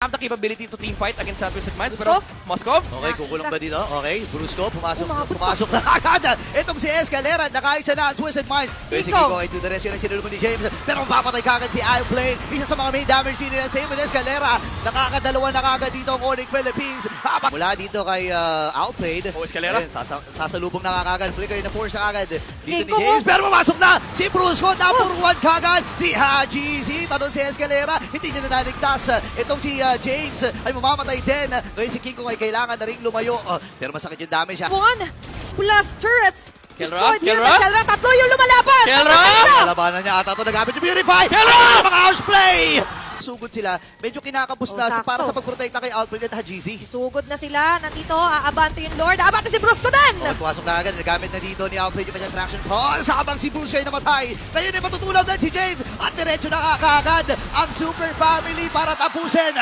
have the capability to team fight against Twisted Minds, pero Moskov? Okay, kukulong ba dito? Okay, Brusco, pumasok Umabot na agad. Itong si Escalera, nakaisa na ang Twisted Minds. Si Kiko. Kiko ay to the rescue ng sinulungan ni James. Pero mapapatay kagad si Plane. Isa sa mga main damage din nila. Same with Escalera. Nakakadalawa na kagad dito ang Onyx Philippines. Mula dito kay Outplayed. Escalera. Ayun, sasalubong na kagad. Flicker na force na kagad. Dito ni Kiko. James. Pero pumasok na si Brusco. Number 1 kagad. Si Haji Z. Tanong si Escalera. Hindi niya na naligtas. Itong si James ay mamamatay din. Ngayon si Kiko ay kailangan na rin lumayo. Pero masakit yung damage siya. One plus turrets. Kelra? Destroyed here Kelra? by Kelra. Tatlo yung lumalaban. Kelra? Kalabanan niya ata ito nagamit yung Purify. Kelra! Mga house play! Sugod sila. Medyo kinakabos na sakto. para sa pagprotekta kay Outplay at Hajizi. Sugod na sila. Nandito, aabante yung Lord. Aabante si Brusco din. Pumasok na agad. Nagamit na dito ni Outplay yung kanyang traction pulse. Habang si Bruce kayo namatay. Ngayon ay matutulaw din si James. At diretso na kakagad ang Super Family para tapusin